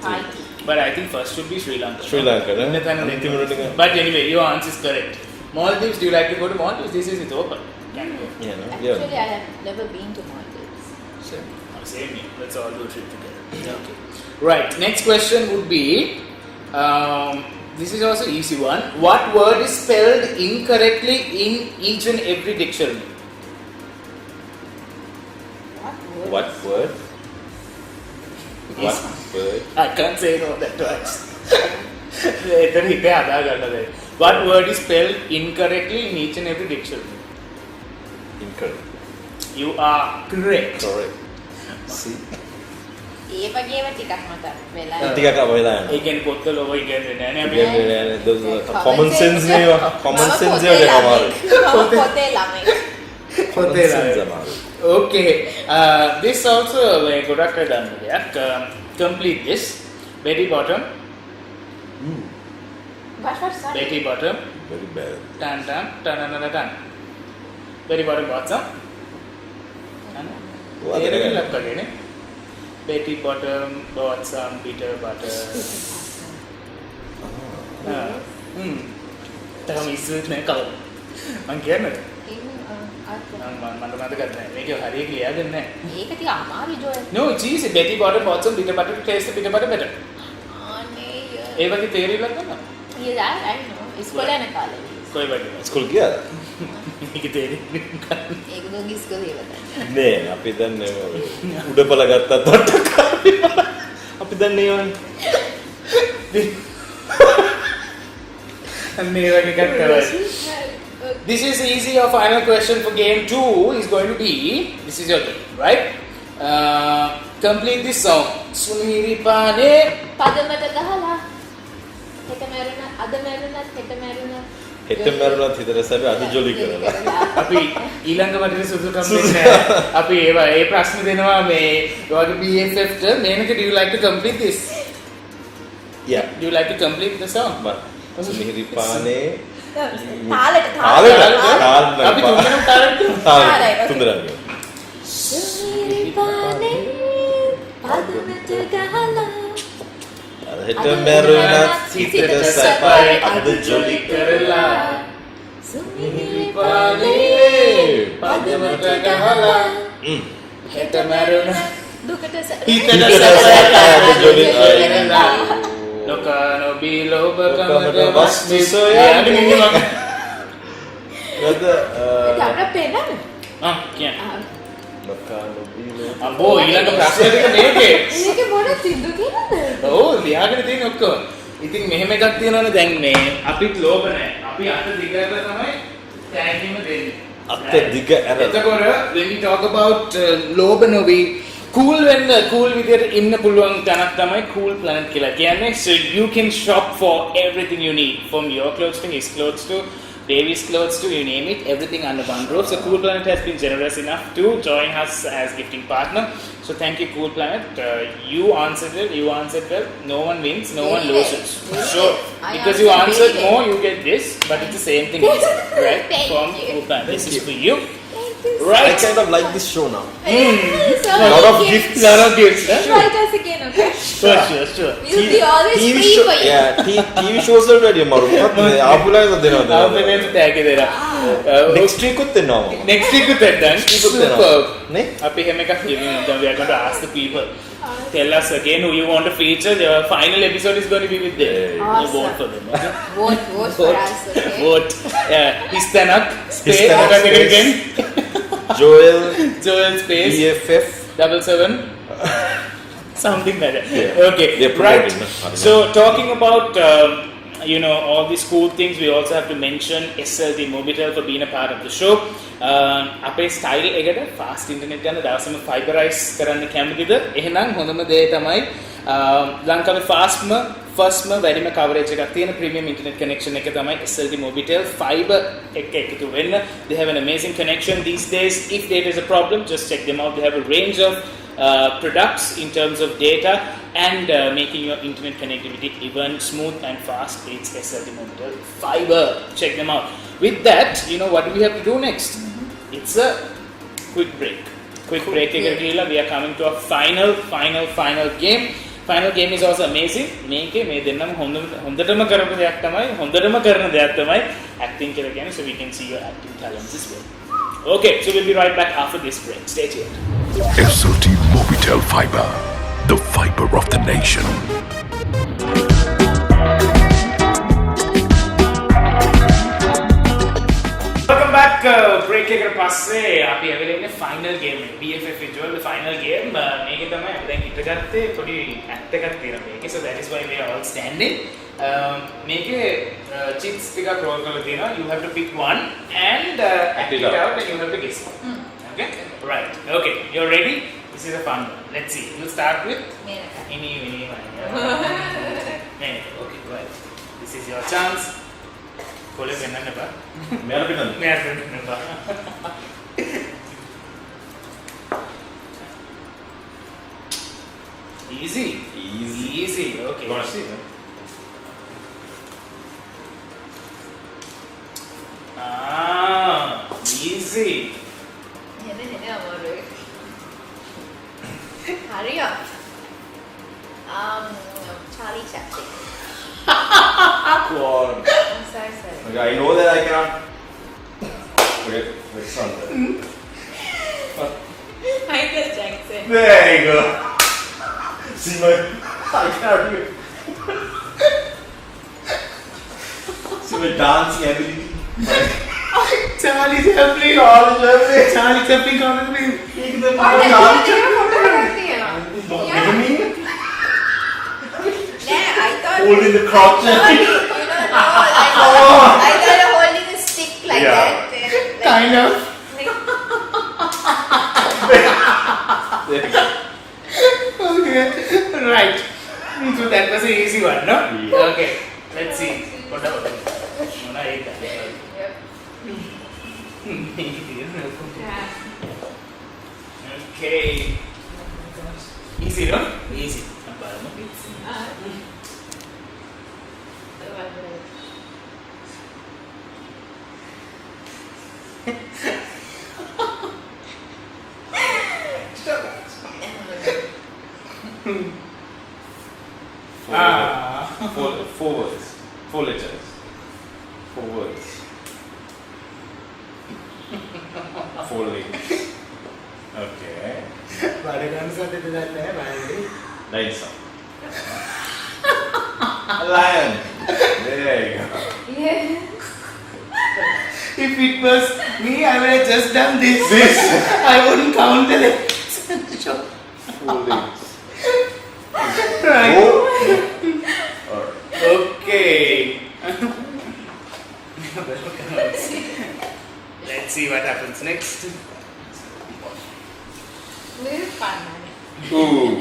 Haiti. But I think first should be Sri Lanka. ශ්‍රී ලංකා නේ? Then අන්තිම රටික. But anyway, your answer is correct. Maldives, do you like to go to Maldives? This is it open. Can you go? Yeah, no? Actually, Yeah. I have never been to Maldives. Same here. Let's all do a trip together. Okay. Right. Next question would be, this is also easy one. What word is spelled incorrectly in each and every dictionary? What What word? word? What word? I can't say no that twice. එතන හිතේ හදා ගන්න බැහැ. What word is spelled incorrectly in each and every dictionary? Incorrect. You are correct. Correct. See? ඒ වගේම ටිකක් මට වෙලා ටිකක් අවයලා යනවා. ඒ කියන්නේ පොත්වල ඔය ඉගෙනන්නේ නැහැ නේ අපි. ඉගෙනන්නේ those common sense නේවා. Common sense එක දෙක අමාරුයි. පොතේ ළමයි. පොතේ Common sense ළමයි. අමාරුයි. Okay. This also ගොඩක් අය දන්න දෙයක්. Complete this. Betty bottom. What sorry? Betty bottom. Very bad. Tan tan tan tan. Betty bottom bottom. ඔය අතර ගන්න. ලක් කරගෙන. Betty bottom bought some bitter butter. තාම ඉස්සෙත් නෑ කවුද? මං කියන්නේ. මට මතක නැහැ. මේක හරියට ලියාගන්නේ නැහැ. ඒක ටික අමාරු Joel. No, it's easy. Betty bottom bought some bitter butter to taste the bitter butter better. අනේ ඒ වගේ තේරිලක් ගන්නවා. I know. ඉස්කෝලේ යන කාලේ. කොයි වගේ? ස්කූල් ගියාද? මේක තේරෙන්නේ නැහැ. ඒක දුක ඉස්කෝලේ ඉවරයි. නෑ අපි දන්නේ උඩපල ගත්තත් වට්ටක් අපි දන්නේ ඒවනේ. අන්නේ ඒ වගේ එකක් කරයි. This is easy. Your final question for game 2 is going to be, this is your game, right? Complete this song. Suniri Pane. පදමට ගහලා හෙට මැරුණ අද මැරුණත් හෙට මැරුණ හෙට මැරුණත් හිතට සැබ අද ජොලි කරලා. අපි ඊළඟ වටින සුදුකම් දෙන්නේ නැහැ. අපි ඒ ප්‍රශ්න දෙනවා මේ ඔයගේ BFF ට Menaka do you like to complete this? Yeah. Do you like to complete the song? සුමිහිරි පානේ තාලෙට අපි තුන්දෙනාම තාලෙට තුන්දෙනාම. සුමිරි පානේ පදමට ගහලා හෙට මැරුණත් හිතට සැපයි අද ජොලි කරලා. සුමිරි පානේ පදමට ගහලා හෙට මැරුණ දුකට හිතට සැපයි අද ජොලි කරලා. Lokano bilobakamaට වස්මි සොයාගෙන ඉන්නවා. නේද? අපිට පේනද? කියන්නේ. ලකානු බීලෝ. අම්බෝ ඊළඟ ප්‍රශ්න ටික මේකේ. මේක මොන සින්දු කියනද? ඔව් ලියාගෙන තියෙන ඔක්කොම. ඉතින් මෙහෙම එකක් තියෙනවනේ දැන් මේ අපිත් ලෝභ නැහැ. අපි අත දිග කරලා තමයි තෑගීම දෙන්නේ. අත දිග ඇර. එතකොට when we talk about ලෝභ නොවි cool වෙන්න cool විදියට ඉන්න පුළුවන් තැනක් තමයි cool planet කියලා කියන්නේ. So you can shop for everything you need, from your clothes to his clothes to Davy's clothes to you name it, everything under one roof. So Cool Planet has been generous enough to join us as gifting partner. So thank you, Cool Planet. You answered it, you answered well. No one wins, no one loses. So because you answered more, you get this, but it's the same thing, right? Thank From you. Cool Planet. This is for you. I Right. kind of like this show now. So Lot of you gifts. Lot of gifts, huh? Write us again, okay? Sure. We'll be always TV free show, for you. yeah, TV shows වලට වැඩිය මරු. මොකක්ද ආපුලාද දෙනවද? I'll tag it there. Next week උත් දෙනවා. Next week with that done. Super. Superb. නේ? අපි හැම එකක් giving them. We are going to ask the people. Tell us again who you want to feature. The final episode is going to be with them. Yeah. You Awesome. vote for them. Okay? Vote for us, okay? Vote. Histanak. Space. Histanak What space. again? Joel Joel Space. BFF 77. Something like that. Yeah. Okay. They're Right. promoting, So talking about all these cool things, we also have to mention SLT Mobitel for being a part of the show. අපේ style එකට fast internet යන දවසම ෆයිබරයිස් කරන්න කැමතිද? එහෙනම් හොඳම දේ තමයි ලංකාවේ ෆස්ට්ම වැඩිම කවරේජ් එකක් තියෙන ප්‍රීමියම් ඉන්ටර්නෙට් කනෙක්ෂන් එක තමයි SLT Mobitel fiber එක එකතු වෙන්න. They have an amazing connection these days. If there is a problem, just check them out. They have a range of products in terms of data and making your internet connectivity even smooth and fast. It's SLT Mobitel fiber. Check them out. With that, what do we have to do next? It's a quick break. Quick break එකකට ගිහලා we are coming to a final game. Final game is also amazing. මේකේ මේ දෙන්නම හොඳටම කරපු දෙයක් තමයි acting කියලා කියන්නේ, so we can see your acting talents as well. Okay, so we'll be right back after this break. Stay tuned. SLT Mobitel Fiber, the fiber of the nation. Welcome back. Break එකකට පස්සේ අපි ඇවිල්ලා ඉන්නේ final game එක. BFF Visual the final game. මේකේ තමයි අපි දැන් හිටගත්තේ පොඩි act එකක් තියෙනවා මේකේ. So that is why we are all standing. මේකේ chits ටිකක් roll කරලා තියෙනවා. You have to pick one and act it out and you have to guess. Okay? Right. Okay. You're ready? This is a fun one. Let's see. We'll start with Menaka. Ini. Okay, right. This is your chance. Kole pennanna ba? මෙයාලා පිටන්නේ. මෙයාට පෙන්නන්න බා. Easy. Okay. You wanna see? Easy. හෙන අමාරුයි. Hurry up. Charlie Chaplin. Go on. I'm sorry. Okay, I know that I cannot. Okay, let's run that. Michael Jackson. There you go. See my. I cannot do it. See my dancing ability. Charlie Chaplin. Charlie Chaplin කවුද මේ? I thought Holding the crotch. I thought holding a stick like Yeah. that. Kind of. There you go. Okay. Right. So that was an easy one, no? Yeah. Okay. Let's see. What about it? Okay. Easy, no? Easy. Four words. 4 letters. 4 words. 4 legs. Okay. Nice. A lion. There you go. If it was me, I would have just done this. I wouldn't count the legs. 4 legs. Right. Oh. Alright. Okay. Let's see what happens next. Very fun. Ooh.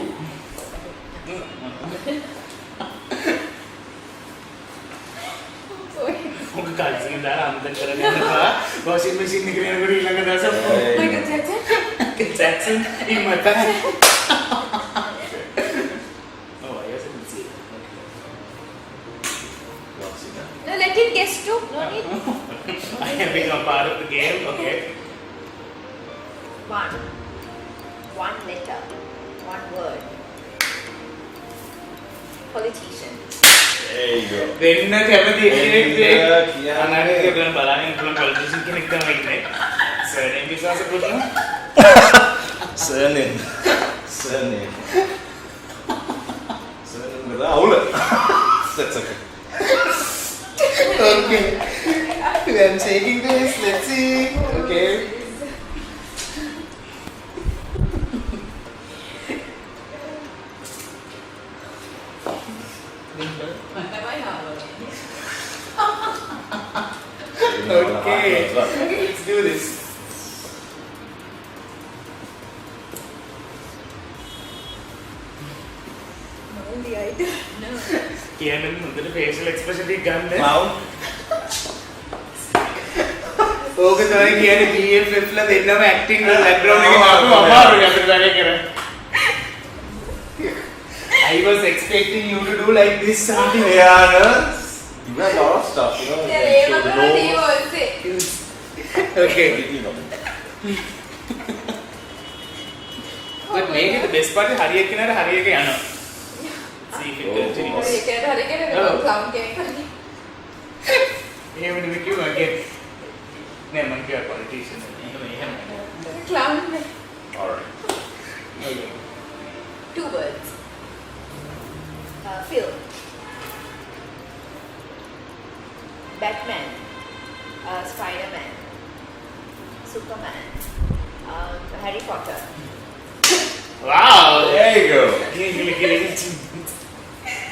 ඔක කල්සින් දාලා අම්දන් කරගෙන යනවා. washing machine එකේ යනකොට ඊළඟ දවසේ Michael Jackson. Jackson in my bag. Oh, I guess I can see it. No, let him guess too. No need. I have become part of the game. Okay. One letter. One word. Politician. There you go. දෙන්න කැමති එක්කෙනෙක් කියන්නේ. අනාගතේ බලන්න බලන්න පුළුවන් politician කෙනෙක් තමයි ඉන්නේ. සර්නේම් විශ්වාස කරනවා. Surname. Rahul. That's okay. Okay. I'm taking this. Let's see. Okay. Okay. Let's do this. Only I don't know. කියන්නේ හොඳට facial expression එක ගන්න. Clown. ඕක තමයි කියන්නේ BFF ලා දෙන්නම acting වල background එකේ දාපු අමාරුයි අපිට වැඩ කරන්න. I was expecting you to do like this something. Yeah, no. You have a lot of stuff, you know. Yeah, So the you nose, also. Okay. everything of it. But maybe the best part is හරි එක්කෙනාට හරි එක යනවා. See if it continues. Oh. clown කෙනෙක්. එහෙම නෙමෙයි කිව්වා නෑ මං කිව්වා politician එහෙම. Clown. Alright. Okay. 2 words. Film. Batman. Spider-Man. Superman. Harry Potter. Wow. There you go.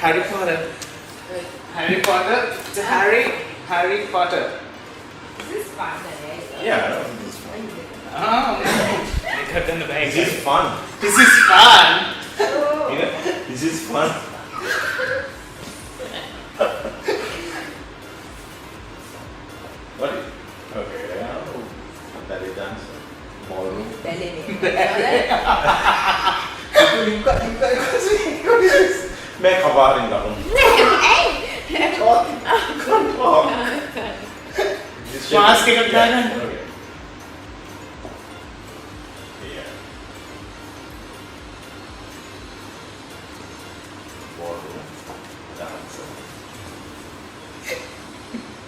Harry Potter. Harry Potter. It's Harry Potter. This is fun, right? Yeah, I know. This is fun. Oh, I got in the bag. This is fun. This is fun. Oh. You know, this is fun. What? Okay. Yeah. That is dance. Ballroom. Ballet. मैं खबर नहीं करूँ. श्वास के कब जाना? Okay. Yeah. Ballroom. Dancer.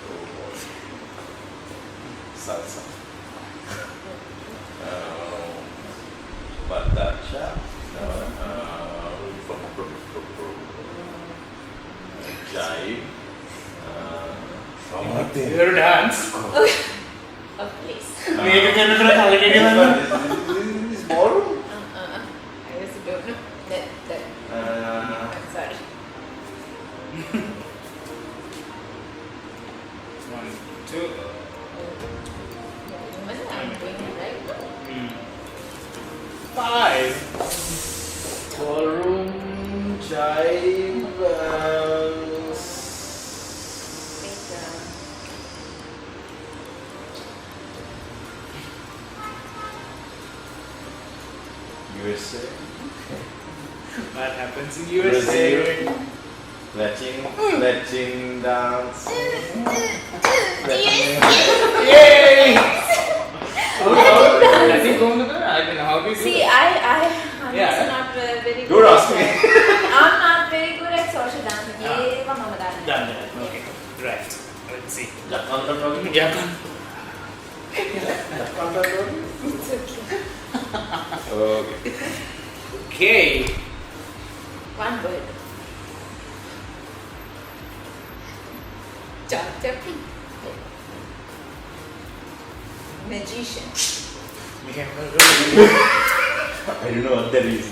Oh boy. Salsa. Batacha. Jive. You're a dance. Oh, please. මේක කරනකොට කලකිරීම This is ballroom. I just don't know. That. I'm sorry. 1, 2. I'm doing it right. 5. Ballroom. Jive. It's, USA. What happens in USA? Letting dance. Yay! How Letting go on the I don't know how we do See, that. I'm Yeah. also not very Don't good. ask me. I'm not very good at social dancing. Ah. Yeah, mama done. Done that. Okay. Right. Let's see. Japan. Japan. It's okay. Okay. Okay. One word. Chapping. Magician. I don't know what that is.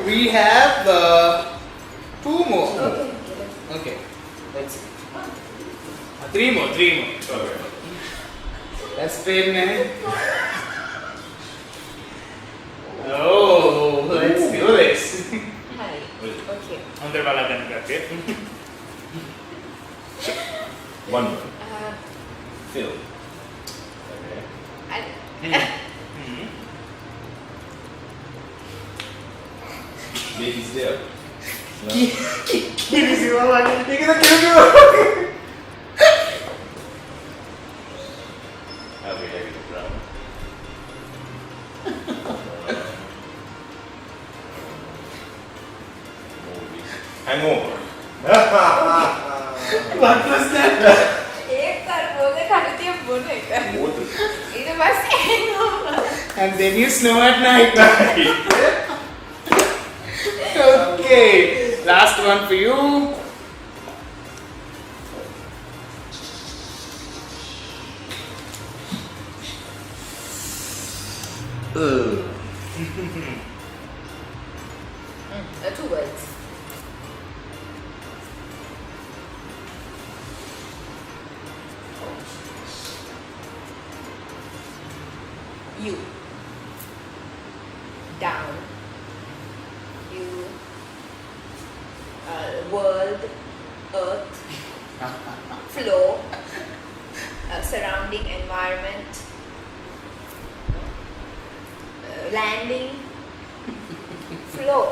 We have 2 more. Okay. Okay. Let's see. 3 more. Okay. Let's play, man. Oh, let's do this. Hi. Okay. अंदर वाला करने करते. One word. Film. Okay. Baby's there. No. Kiri sih mama. Ini kita kiri. Heavy brown. Movies. Hangover. What was that? एक तरबूज खाती है बोने का Water. इधर बस hangover. And then you snow at night. Okay. Last one for you. Two words. You. Down. You. World. Earth. Flow. Surrounding environment. Landing. Flow.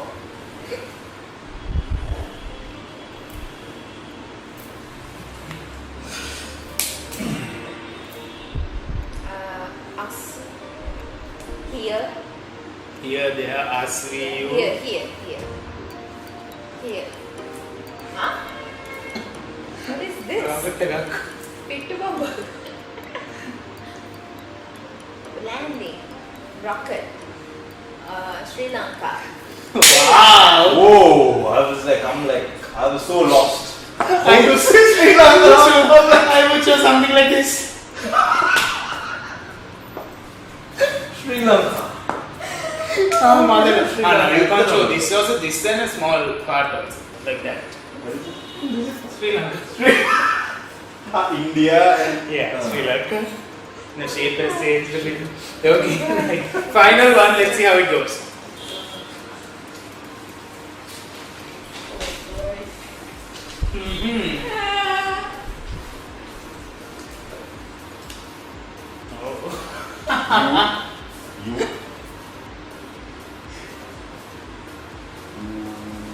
Here. Here, there, us, we, you. Here. Huh? What is this? Pittu bomb. Landing. Rocket. Sri Lanka. Wow! Whoa! I was so lost. I was Sri Lanka. I would show something like this. Sri Lanka. Oh, mother. No, you can't show this. Also, this then a small part also, like that. Sri Lanka. India and Yeah, Sri Lanka. The shape has changed a little. Okay, right. Final one, let's see how it goes. you.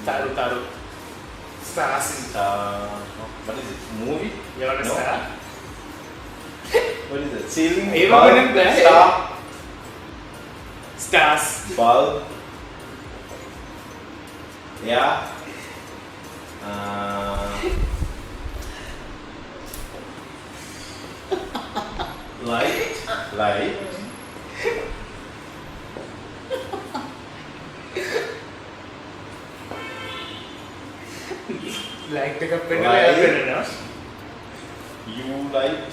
Taru. Stars in What is it? Movie? You want a No. star? What is it? Ceiling? Even bulb, when it's there. star, Stars. bulb. Yeah. Light. Like the cup Light. You light.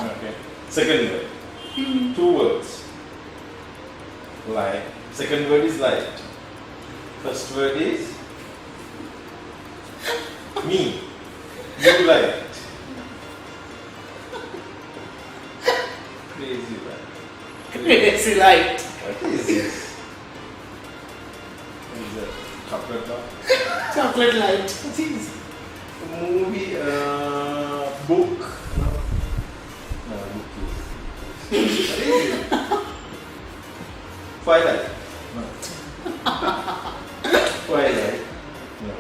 Okay. Second word. Two words. Light. Second word is light. First word is me. You light. Crazy man. Crazy light. What is this? What is that? Chocolate bar? Chocolate light. What is Movie, book. No, book is. What is it? Twilight. No. Twilight. No.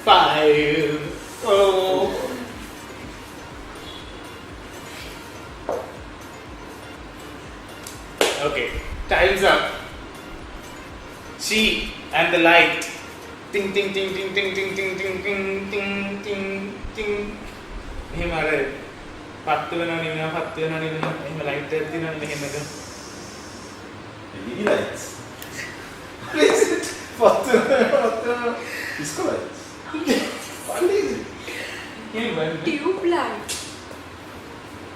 Five. Oh. Okay, time's up. She and the light. Ting ting ting ting ting ting ting ting ting ting ting ting. එහෙම අර පත්තු වෙනවා එහෙම light එකක් දිනන මෙහෙමද LED lights. What is it? What? Disco lights. What is it? Tube light.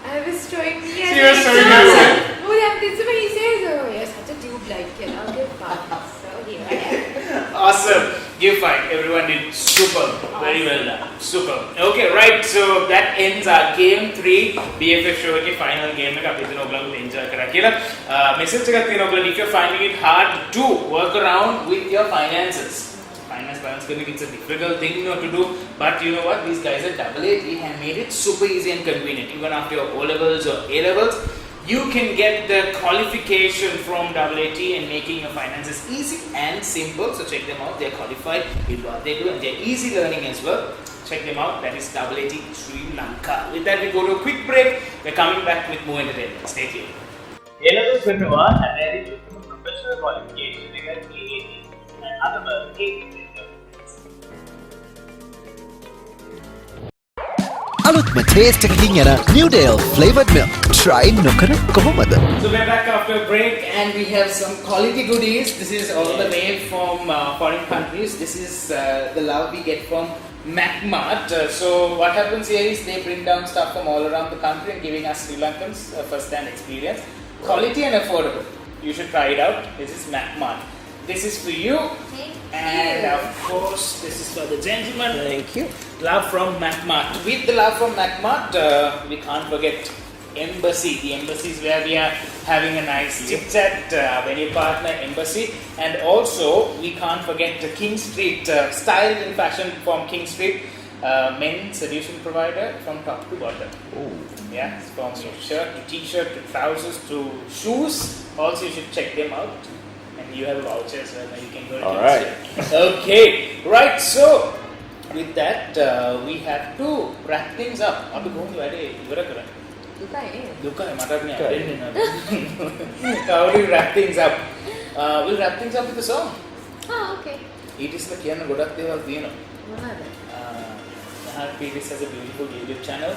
I was showing me. She was showing herself. Oh, yeah, this is what he says. Oh, yes, such a tube light. Can I give fun? So here I am. Awesome. Give 5. Everyone did super. Very well done. Super. Okay, right. So that ends our game 3 BFF show के final game में काफी दिन ओगला को enjoy करा किया. Message check करते हैं ओगला. If you're finding it hard to work around with your finances, finance balance करने की it's a difficult thing to do. But you know what? These guys at AAT have made it super easy and convenient. Even after your O levels or A levels, you can get the qualification from AAT and making your finances easy and simple. So check them out. They're qualified with what they do and they're easy learning as well. Check them out. That is AAT Sri Lanka. With that, we go to a quick break. We're coming back with more entertainment. Stay tuned. A-levels කරනවා හැබැයි professional qualification එක AAT and other AAT. අලුත්ම taste එකකින් යන New Dale Flavoured Milk try නොකර කොහොමද? So we're back after a break and we have some quality goodies. This is all the way from foreign countries. This is the love we get from MacMart. So what happens here is they bring down stuff from all around the country and giving us Sri Lankans first-hand experience. Quality and affordable. You should try it out. This is MacMart. This is for you. And of course, this is for the gentleman. Thank you. Love from MacMart. With the love from MacMart, we can't forget Embassy. The Embassy is where we are having a nice chit chat. Venue partner Embassy, and also we can't forget the King Street style and fashion from King Street. Men's solution provider from top to bottom. Oh. Yeah, from your shirt to t-shirt to trousers to shoes. Also, you should check them out. And you have a voucher as well, you can go to All King right. Street. Okay, right. So with that, we have to wrap things up. අපි කොහොමද වැඩේ ඉවර කරන්නේ? දුකයි නේද? දුකයි මටත් නෑ අරෙන්නේ නෑ. How do we wrap things up? We'll wrap things up with a song. Okay. ඊටිස්ලා කියන්න ගොඩක් දේවල් තියෙනවා. මොනවාද? Nahar Peiris has a beautiful YouTube channel.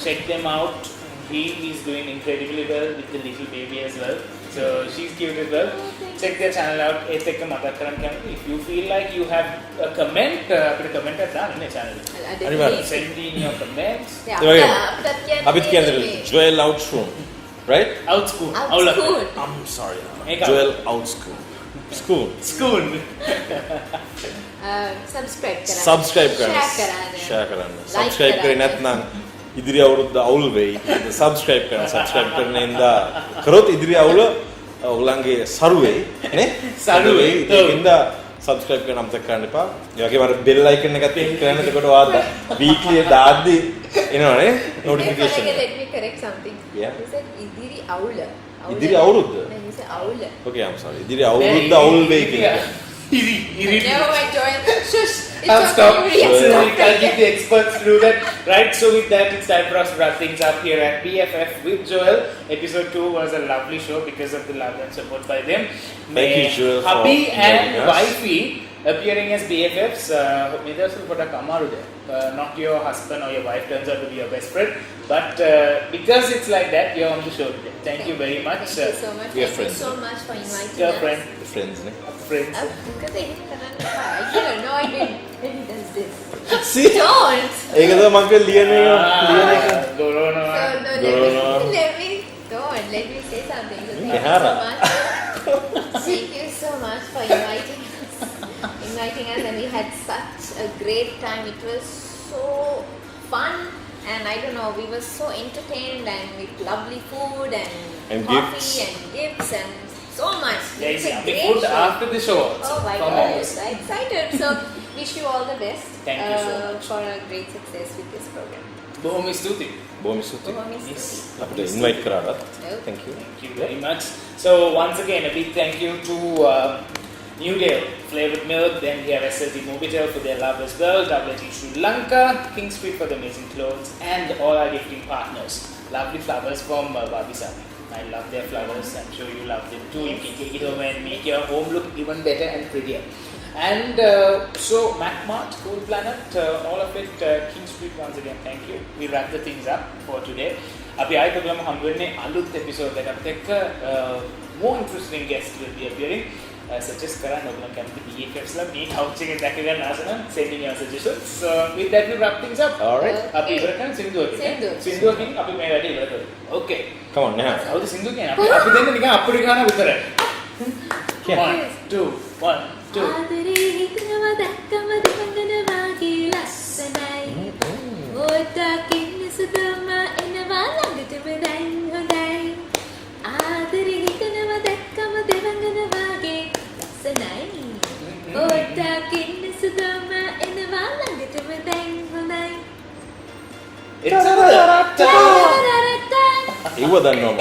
Check them out. He is doing incredibly well with the little baby as well. So she's cute as well. Check their channel out. ඒත් එක්ක මතක් කරන්න කැමතියි. If you feel like you have a comment, අපිට comment එකක් දාන්න නේ channel එකට. අනිවාර්යෙන්. Send in your comments. අපිත් කියන්නේ Joel out school, right? Out school. Out school. I'm sorry. ඒක Joel out school. School. School. Subscribe කරන්න. Subscribe කරන්න. Share කරන්න. Share කරන්න. Like Subscribe කරේ කරන්න. නැත්නම් ඉදිරි අවුරුද්ද අවුල් වෙයි. Subscribe කරන්න. Subscribe කරන ඉඳලා කරොත් ඉදිරි අවුල ඔයගලන්ගේ සරු වෙයි නේ? සරු වෙයි. ඒකින්ද subscribe කරන්න අමතක කරන්න එපා. ඒ වගේම අර bell icon එකත් click කරන්න. එතකොට ඔයාලා weekly දාද්දි එනවනේ notification. Let me correct something. Yeah. You said ඉදිරි අවුල. ඉදිරි අවුරුද්ද? No, you said අවුල. Okay, I'm sorry. ඉදිරි අවුරුද්ද අවුල් වෙයි කියලා. Never mind, Joel. Shush. It's I'll okay. stop. Yes, So stop. I'll give the experts to do that. Right, so with that, it's time for us to wrap things up here at BFF with Joel. Episode 2 was a lovely show because of the love and support by them. Thank you, Joel, for Hubby and joining us. wifey appearing as BFFs. Not your husband or your wife turns out to be your best friend. But because it's like that, you're on the show today. Thank you very much. Thank you so much. We are Thank you friends. so much for inviting Girlfriend, us. Friends නේ. friends. Because I didn't know I did. Maybe he does this. See? Don't. ඒක තමයි මම කිය ලියන එක. Corona. So, no, let me don't. Let me say something. So thank you so Behara. much. Thank you so much for inviting us, and we had such a great time. It was so fun, and I don't know, we were so entertained and with lovely food and And coffee gifts. and gifts and so much. Yeah, It's a we great food show. after the show. Oh my Come God, on. I'm so excited. So, wish you all the best Thank you so much. for a great success with this program. බොහොම ස්තුතියි. බොහොම ස්තුතියි. Bhumi Yes. Stuti. අපිට invite කරාට. Okay. Thank you. Thank you very much. So once again, a big thank you to New Dale, Flavoured Milk, then we have SLT Mobitel for their love as well, WT Sri Lanka, King Street for the amazing clothes, and all our gifting partners. Lovely flowers from Babi Sabi. I love their flowers. I'm sure you love them too. You can take it home and make your home look even better and prettier. And so MacMart, Cool Planet, all of it, King Street once again, thank you. We wrap the things up for today. අපි ආයෙත් ඔයගොල්ලෝම හම්බ වෙන්නේ අලුත් episode එකකට එක්ක more interesting guests will be appearing. Suggest කරන්න ඔයගොල්ලෝ කැමති BFFs ලා මේ couch එකේ දැක ගන්න ආස නම් send in your suggestions. So with that we wrap things up. All right. අපි ඉවර කරන සින්දුවකින්. සින්දුව. සින්දුවකින් අපි මේ වැඩේ ඉවර කරමු. Okay. Come on, now. හවුද සින්දුව කියන්නේ? අපි දෙන්න නිකන් අප්පුඩි ගන්න විතරයි. Yeah. 1 2 1 2 ආදරේ හිතනවා දැක්කම දෙවඟනවා කියලා ලස්සනයි. ඔතකින් සුදම එනවා ළඟටම දැන් හොඳයි. ආදරේ හිතනවා දැක්කම දෙවඟනවා ලස්සනයි. ඔතකින් සුදම එනවා ළඟටම දැන් හොඳයි. It's ඒව දන්නවා මම.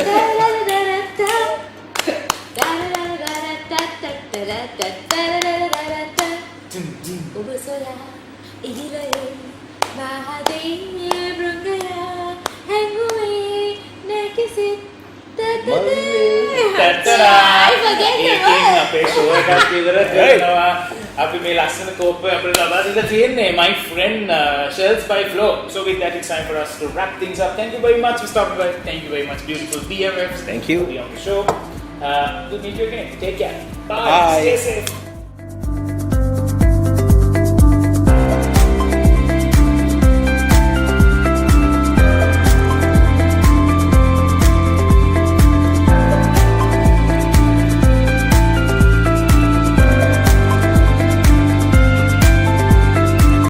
ඔබ සොයා ඉහිලයේ මහදේ බෘංගයා හැඟුවේ නැකිසිත් I forget the word. අපේ ෂෝ එකක් ඉවර කරනවා. අපි මේ ලස්සන කෝප්පය අපිට ලබා දීලා තියෙන්නේ my friend Shells by Flo. So with that it's time for us to wrap things up. Thank you very much for stopping by. Thank you very much beautiful BFFs. Thank you. For being on the show. Good to meet you again. Take care. Bye. Bye. Stay safe.